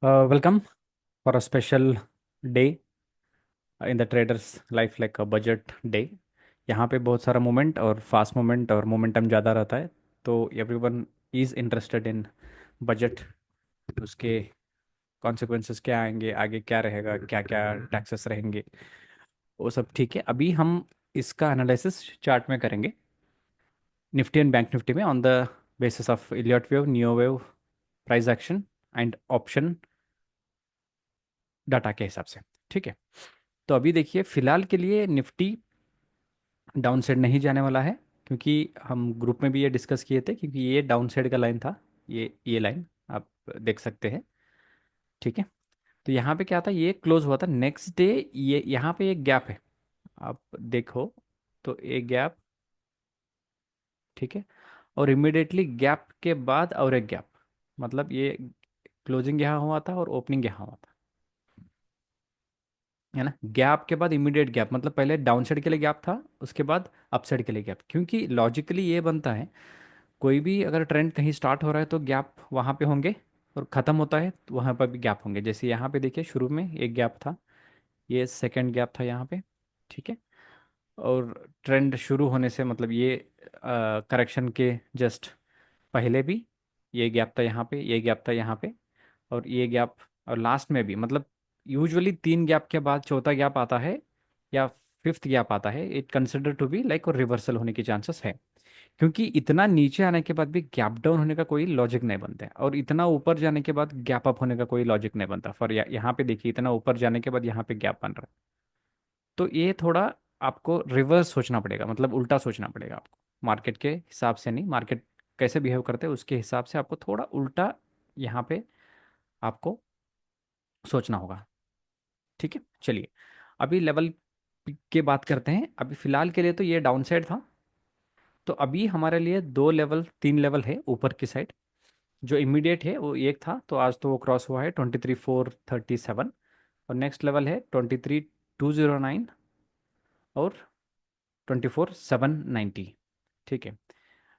Welcome for a special day in the traders life like a budget day. यहाँ पे बहुत सारा moment और फास्ट मोमेंट और मोमेंटम ज़्यादा रहता है, तो everyone is interested in budget. उसके कॉन्सिक्वेंसेस क्या आएंगे, आगे क्या रहेगा, क्या क्या टैक्सेस रहेंगे, वो सब ठीक है। अभी हम इसका एनालिसिस चार्ट में करेंगे, निफ्टी एंड बैंक निफ्टी में, on the basis of Elliot wave, neo wave, price action and option data के हिसाब से। ठीक है, तो अभी देखिए फिलहाल के लिए निफ्टी डाउन साइड नहीं जाने वाला है, क्योंकि हम ग्रुप में भी ये डिस्कस किए थे, क्योंकि ये डाउन साइड का लाइन था। ये लाइन आप देख सकते हैं। ठीक है, तो यहाँ पे क्या था, ये क्लोज हुआ था नेक्स्ट डे। ये यहाँ पे एक गैप है, आप देखो, तो एक गैप। ठीक है, और इमिडिएटली गैप के बाद और एक गैप, मतलब ये क्लोजिंग यहाँ हुआ था और ओपनिंग यहाँ हुआ था, है ना। गैप के बाद इमीडिएट गैप, मतलब पहले डाउन साइड के लिए गैप था, उसके बाद अप साइड के लिए गैप। क्योंकि लॉजिकली ये बनता है, कोई भी अगर ट्रेंड कहीं स्टार्ट हो रहा है तो गैप वहाँ पे होंगे, और ख़त्म होता है तो वहाँ पर भी गैप होंगे। जैसे यहाँ पे देखिए, शुरू में एक गैप था, ये सेकंड गैप था यहाँ पे। ठीक है, और ट्रेंड शुरू होने से, मतलब ये करेक्शन के जस्ट पहले भी ये गैप था यहाँ पे, ये गैप था यहाँ पे, और ये गैप, और लास्ट में भी, मतलब यूजुअली तीन गैप के बाद चौथा गैप आता है या फिफ्थ गैप आता है, it consider to be like और रिवर्सल होने की चांसेस है। क्योंकि इतना नीचे आने के बाद भी गैप डाउन होने का कोई लॉजिक नहीं बनता है, और इतना ऊपर जाने के बाद गैप अप होने का कोई लॉजिक नहीं बनता। फॉर यहाँ पे देखिए, इतना ऊपर जाने के बाद यहाँ पे गैप बन रहा है, तो ये थोड़ा आपको रिवर्स सोचना पड़ेगा, मतलब उल्टा सोचना पड़ेगा आपको। मार्केट के हिसाब से नहीं, मार्केट कैसे बिहेव करते हैं उसके हिसाब से आपको थोड़ा उल्टा यहाँ पे आपको सोचना होगा। ठीक है, चलिए अभी लेवल की बात करते हैं। अभी फिलहाल के लिए तो ये डाउन साइड था, तो अभी हमारे लिए दो लेवल, तीन लेवल है ऊपर की साइड। जो इमीडिएट है वो एक था, तो आज तो वो क्रॉस हुआ है 23,437, और नेक्स्ट लेवल है 23,209 और 24,790। ठीक है,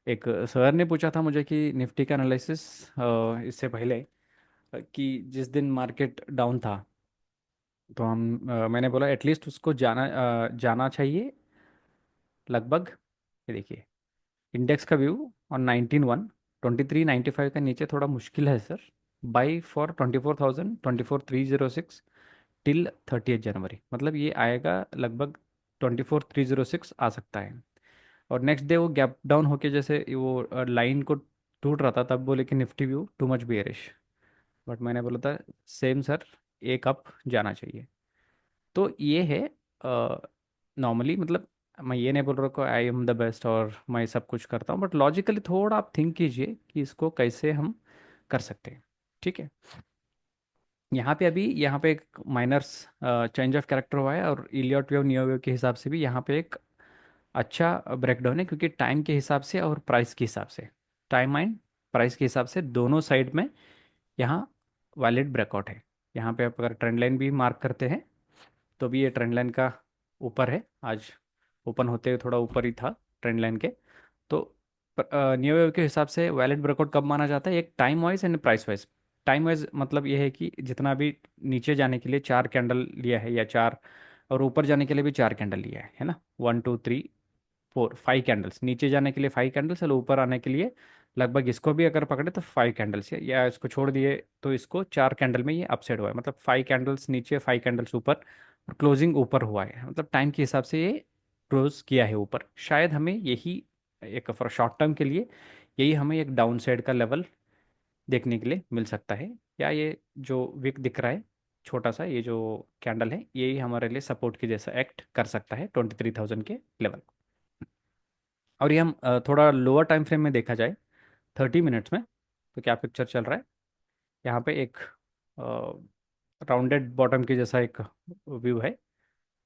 एक सर ने पूछा था मुझे कि निफ्टी का एनालिसिस इससे पहले, कि जिस दिन मार्केट डाउन था, तो मैंने बोला एटलीस्ट उसको जाना चाहिए लगभग। ये देखिए, इंडेक्स का व्यू और 19,1, 23,95 का नीचे थोड़ा मुश्किल है सर। बाई फॉर 24,000, 24,306 टिल 30 जनवरी, मतलब ये आएगा लगभग 24,306 आ सकता है। और नेक्स्ट डे वो गैप डाउन होके, जैसे वो लाइन को टूट रहा था, तब बोले कि Nifty view too much bearish. But मैंने बोला था सेम सर, एक अप जाना चाहिए। तो ये है नॉर्मली, मतलब मैं ये नहीं बोल रहा कि आई एम द बेस्ट और मैं सब कुछ करता हूँ, बट लॉजिकली थोड़ा आप थिंक कीजिए कि इसको कैसे हम कर सकते हैं। ठीक है, यहाँ पे अभी यहाँ पे एक माइनर्स चेंज ऑफ कैरेक्टर हुआ है, और इलियट वेव नियो वेव के हिसाब से भी यहाँ पे एक अच्छा ब्रेकडाउन है, क्योंकि टाइम के हिसाब से और प्राइस के हिसाब से, टाइम एंड प्राइस के हिसाब से दोनों साइड में यहाँ वैलिड ब्रेकआउट है। यहाँ पे आप अगर ट्रेंड लाइन भी मार्क करते हैं, तो भी ये ट्रेंड लाइन का ऊपर है। आज ओपन होते हुए थोड़ा ऊपर ही था ट्रेंड लाइन के। तो न्यू वेव के हिसाब से वैलिड ब्रेकआउट कब माना जाता है, एक time wise and price wise. Time wise मतलब ये है कि जितना भी नीचे जाने के लिए चार कैंडल लिया है, या चार, और ऊपर जाने के लिए भी चार कैंडल लिया है ना, 1 2 3 4 5 कैंडल्स, नीचे जाने के लिए 5 कैंडल्स, और ऊपर आने के लिए लगभग, इसको भी अगर पकड़े तो 5 कैंडल्स, या इसको छोड़ दिए तो इसको चार कैंडल में ये अपसाइड हुआ है, मतलब 5 कैंडल्स नीचे, 5 कैंडल्स ऊपर, और क्लोजिंग ऊपर हुआ है, मतलब टाइम के हिसाब से ये क्लोज किया है ऊपर। शायद हमें यही एक फॉर शॉर्ट टर्म के लिए, यही हमें एक डाउन साइड का लेवल देखने के लिए मिल सकता है, या ये जो विक दिख रहा है छोटा सा, ये जो कैंडल है, यही हमारे लिए सपोर्ट की जैसा एक्ट कर सकता है 23,000 के लेवल। और ये हम थोड़ा लोअर टाइम फ्रेम में देखा जाए, 30 मिनट्स में, तो क्या पिक्चर चल रहा है। यहाँ पे एक राउंडेड बॉटम की जैसा एक व्यू है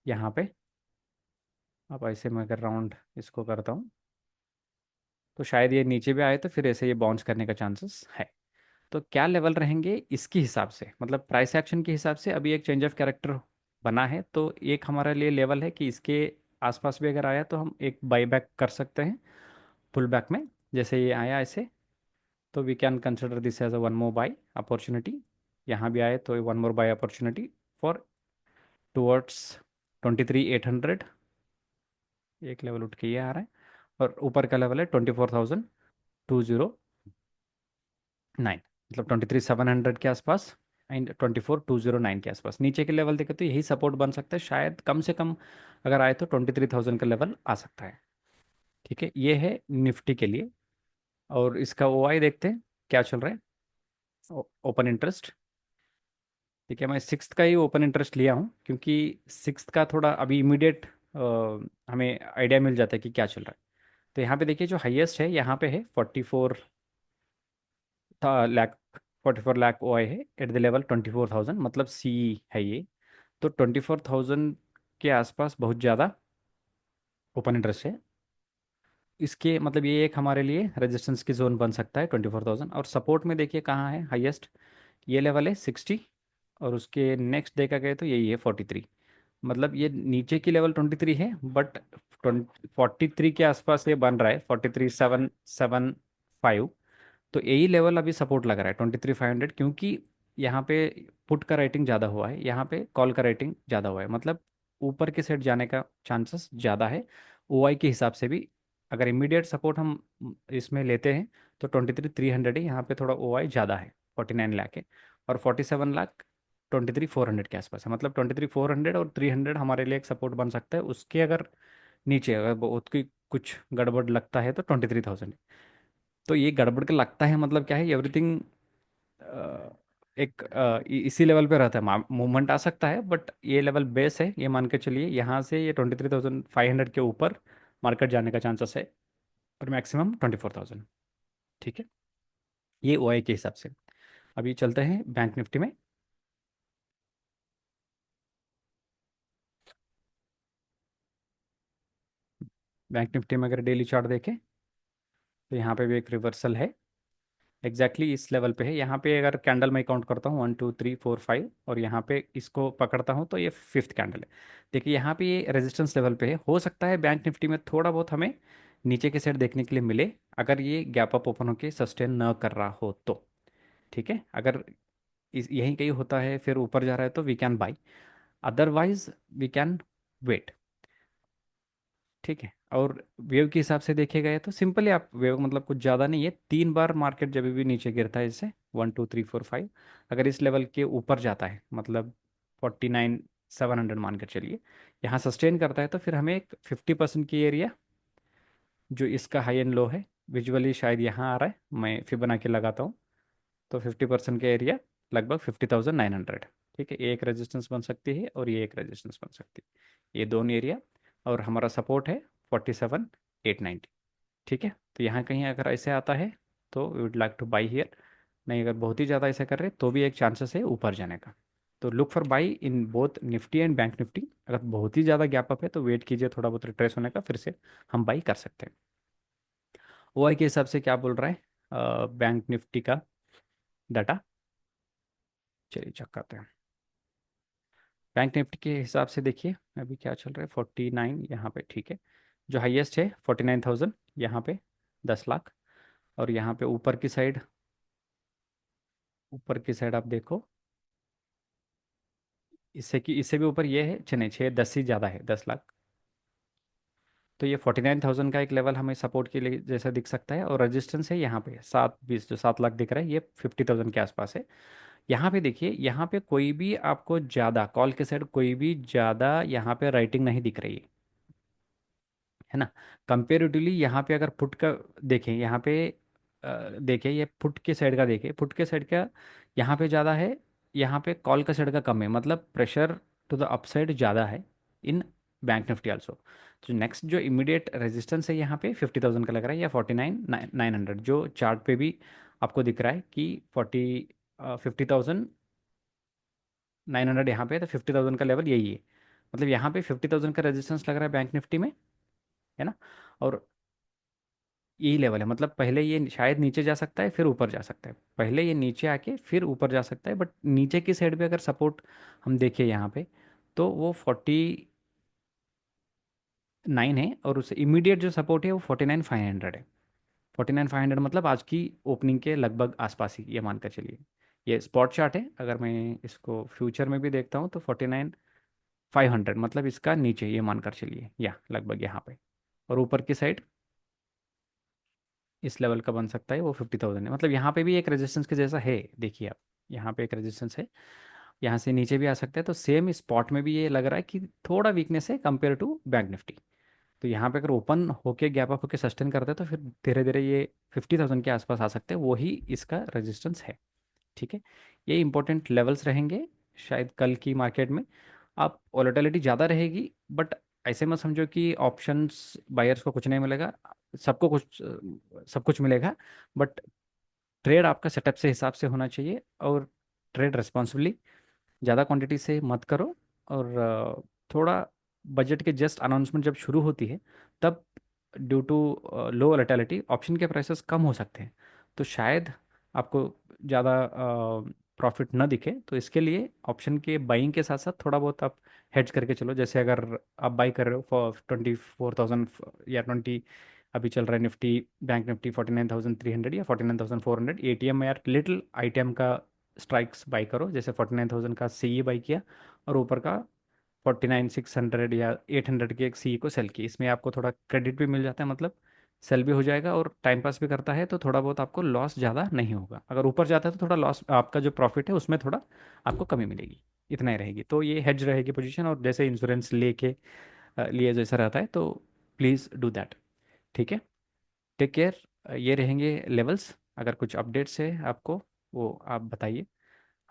यहाँ पे। अब ऐसे मैं अगर राउंड इसको करता हूँ, तो शायद ये नीचे भी आए, तो फिर ऐसे ये बाउंस करने का चांसेस है। तो क्या लेवल रहेंगे इसके हिसाब से, मतलब प्राइस एक्शन के हिसाब से, अभी एक चेंज ऑफ कैरेक्टर बना है, तो एक हमारे लिए लेवल है कि इसके आसपास भी अगर आया तो हम एक बाई बैक कर सकते हैं पुल बैक में। जैसे ये आया ऐसे, तो we can consider this as a one more buy opportunity. यहाँ भी आए तो one more buy opportunity for towards 23,800। एक लेवल उठ के ये आ रहा है, और ऊपर का लेवल है 24,209, मतलब 23,700 के आसपास एंड 24,209 के आसपास। नीचे के लेवल देखे तो यही सपोर्ट बन सकता है, शायद कम से कम अगर आए तो 23,000 का लेवल आ सकता है। ठीक है, ये है निफ्टी के लिए। और इसका ओआई देखते हैं क्या चल रहा है, ओपन इंटरेस्ट। ठीक है, मैं सिक्स्थ का ही ओपन इंटरेस्ट लिया हूँ, क्योंकि सिक्स्थ का थोड़ा अभी इमीडिएट हमें आइडिया मिल जाता है कि क्या चल रहा है। तो यहाँ पे देखिए जो हाईएस्ट है यहाँ पे है 44 लाख, 44 लाख ओ आई है एट द लेवल 24,000, मतलब सी है ये। तो 24,000 के आसपास बहुत ज़्यादा ओपन इंटरेस्ट है। इसके मतलब ये एक हमारे लिए रेजिस्टेंस की जोन बन सकता है 24,000। और सपोर्ट में देखिए कहाँ है हाईएस्ट, ये लेवल है 60, और उसके नेक्स्ट देखा गया तो यही है 43। मतलब ये नीचे की लेवल 23 है, बट 43 के आसपास ये बन रहा है, 43,775। तो यही लेवल अभी सपोर्ट लग रहा है 23,500, क्योंकि यहाँ पे पुट का रेटिंग ज़्यादा हुआ है, यहाँ पे कॉल का रेटिंग ज़्यादा हुआ है, मतलब ऊपर के सेट जाने का चांसेस ज़्यादा है ओआई के हिसाब से भी। अगर इमीडिएट सपोर्ट हम इसमें लेते हैं तो 23,300 है, यहाँ पे थोड़ा ओआई ज़्यादा है, 49 लाख है। और 47 लाख 23,400 के आसपास है, मतलब 23,400 और 300 हमारे लिए एक सपोर्ट बन सकता है। उसके अगर नीचे अगर बहुत की कुछ गड़बड़ लगता है तो 23,000। तो ये गड़बड़ के लगता है मतलब क्या है, एवरीथिंग एक इसी लेवल पे रहता है, मूवमेंट आ सकता है, बट ये लेवल बेस है, ये मान के चलिए यहाँ से ये 23,500 के ऊपर मार्केट जाने का चांसेस है, और मैक्सिमम 24,000। ठीक है, ये ओआई के हिसाब से। अभी चलते हैं बैंक निफ्टी में। बैंक निफ्टी में अगर डेली चार्ट देखें तो यहाँ पे भी एक रिवर्सल है, एग्जैक्टली इस लेवल पे है। यहाँ पे अगर कैंडल मैं काउंट करता हूँ 1 2 3 4 5, और यहाँ पे इसको पकड़ता हूँ तो ये फिफ्थ कैंडल है। देखिए यहाँ पे ये रेजिस्टेंस लेवल पे है, हो सकता है बैंक निफ्टी में थोड़ा बहुत हमें नीचे के साइड देखने के लिए मिले, अगर ये गैप अप ओपन होके सस्टेन न कर रहा हो तो। ठीक है, अगर यहीं कहीं होता है फिर ऊपर जा रहा है तो we can buy, otherwise we can wait. ठीक है, और वेव के हिसाब से देखे गए तो सिंपली आप वेव मतलब कुछ ज़्यादा नहीं है, 3 बार मार्केट जब भी नीचे गिरता है इससे 1 2 3 4 5, अगर इस लेवल के ऊपर जाता है मतलब 49,700 मान कर चलिए, यहाँ सस्टेन करता है, तो फिर हमें एक 50% की एरिया जो इसका हाई एंड लो है, विजुअली शायद यहाँ आ रहा है, मैं फिर बना के लगाता हूँ। तो 50% का एरिया लगभग 50,900। ठीक है, ये एक रेजिस्टेंस बन सकती है और ये एक रेजिस्टेंस बन सकती है, ये दोनों एरिया। और हमारा सपोर्ट है 47,890। ठीक है, तो यहाँ कहीं अगर ऐसे आता है तो we would like to buy here. नहीं, अगर बहुत ही ज़्यादा ऐसा कर रहे तो भी एक चांसेस है ऊपर जाने का। तो look for by in both Nifty and bank Nifty. अगर बहुत ही ज़्यादा गैप अप है तो वेट कीजिए थोड़ा बहुत रिट्रेस होने का, फिर से हम बाई कर सकते हैं। ओआई के हिसाब से क्या बोल रहा है बैंक निफ्टी का डाटा, चलिए चेक करते हैं। बैंक निफ्टी के हिसाब से देखिए अभी क्या चल रहा है, 49 यहाँ पे। ठीक है, जो हाईएस्ट है 49,000 यहाँ पे, 10 लाख। और यहाँ पे ऊपर की साइड, ऊपर की साइड आप देखो, इससे भी ऊपर ये है, छः नहीं, 6 10 ही ज़्यादा है, 10 लाख। तो ये 49,000 का एक लेवल हमें सपोर्ट के लिए जैसा दिख सकता है, और रेजिस्टेंस है यहाँ पे 7 20, जो 7 लाख दिख रहा है ये 50,000 के आसपास है। यहाँ पे देखिए, यहाँ पे कोई भी आपको ज़्यादा कॉल के साइड कोई भी ज़्यादा यहाँ पे राइटिंग नहीं दिख रही है ना। कंपेरेटिवली यहाँ पे अगर पुट का देखें, यहाँ पे देखें, ये पुट के साइड का देखें, पुट के साइड का यहाँ पे ज़्यादा है, यहाँ पे कॉल का साइड का कम है, मतलब प्रेशर टू द अपसाइड ज़्यादा है इन बैंक निफ्टी आल्सो। तो नेक्स्ट जो इमीडिएट रेजिस्टेंस है यहाँ पे 50,000 का लग रहा है, या 49,900, जो चार्ट पे भी आपको दिख रहा है कि 50,900 यहाँ पे है, तो 50,000 का लेवल यही है। मतलब यहाँ पे 50,000 का रेजिस्टेंस लग रहा है बैंक निफ्टी में, है ना। और यही लेवल है, मतलब पहले ये शायद नीचे जा सकता है फिर ऊपर जा सकता है, पहले ये नीचे आके फिर ऊपर जा सकता है, बट नीचे की साइड पे अगर सपोर्ट हम देखें यहाँ पे तो वो 49 है, और उससे इमीडिएट जो सपोर्ट है वो 49,500 है। 49,500 मतलब आज की ओपनिंग के लगभग आसपास ही ये मान कर चलिए, ये स्पॉट चार्ट है, अगर मैं इसको फ्यूचर में भी देखता हूँ तो 49,500, मतलब इसका नीचे ये मानकर चलिए, या लगभग यहाँ पे। और ऊपर की साइड इस लेवल का बन सकता है वो 50,000 है, मतलब यहाँ पे भी एक रेजिस्टेंस के जैसा है, देखिए आप, यहाँ पे एक रेजिस्टेंस है, यहाँ से नीचे भी आ सकता है। तो सेम स्पॉट में भी ये लग रहा है कि थोड़ा वीकनेस है कंपेयर टू बैंक निफ्टी। तो यहाँ पे अगर ओपन होके गैप अप होके सस्टेन करते हैं तो फिर धीरे धीरे ये 50,000 के आसपास आ सकते हैं, वही इसका रेजिस्टेंस है। ठीक है, ये इंपॉर्टेंट लेवल्स रहेंगे शायद कल की मार्केट में। आप वॉलेटिलिटी ज़्यादा रहेगी, बट ऐसे मत समझो कि ऑप्शंस बायर्स को कुछ नहीं मिलेगा, सबको कुछ सब कुछ मिलेगा। बट ट्रेड आपका सेटअप से हिसाब से होना चाहिए, और ट्रेड रिस्पॉन्सिबली, ज़्यादा क्वांटिटी से मत करो। और थोड़ा बजट के जस्ट अनाउंसमेंट जब शुरू होती है तब due to low volatility option के प्राइसेस कम हो सकते हैं, तो शायद आपको ज़्यादा प्रॉफिट न दिखे। तो इसके लिए ऑप्शन के बाइंग के साथ साथ थोड़ा बहुत आप हेड्ज करके चलो। जैसे अगर आप बाई कर रहे हो फॉर 24,000 या 20, अभी चल रहा है निफ्टी, बैंक निफ्टी 49,300 या 49,400, एटीएम में यार लिटिल आईटीएम का स्ट्राइक्स बाई करो, जैसे 49,000 का सी बाई किया, और ऊपर का 49,600 या 800 के एक सी को सेल किया। इसमें आपको थोड़ा क्रेडिट भी मिल जाता है, मतलब सेल भी हो जाएगा और टाइम पास भी करता है, तो थोड़ा बहुत आपको लॉस ज़्यादा नहीं होगा। अगर ऊपर जाता है तो थोड़ा लॉस, आपका जो प्रॉफिट है उसमें थोड़ा आपको कमी मिलेगी, इतना ही रहेगी। तो ये हेज रहेगी पोजीशन, और जैसे इंश्योरेंस लेके लिए जैसा रहता है, तो प्लीज़ डू दैट। ठीक है, टेक केयर। ये रहेंगे लेवल्स। अगर कुछ अपडेट्स है आपको, वो आप बताइए,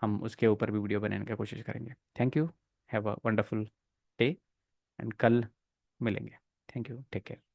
हम उसके ऊपर भी वीडियो बनाने की कोशिश करेंगे। Thank you, have a wonderful day, and कल मिलेंगे। Thank you, take care.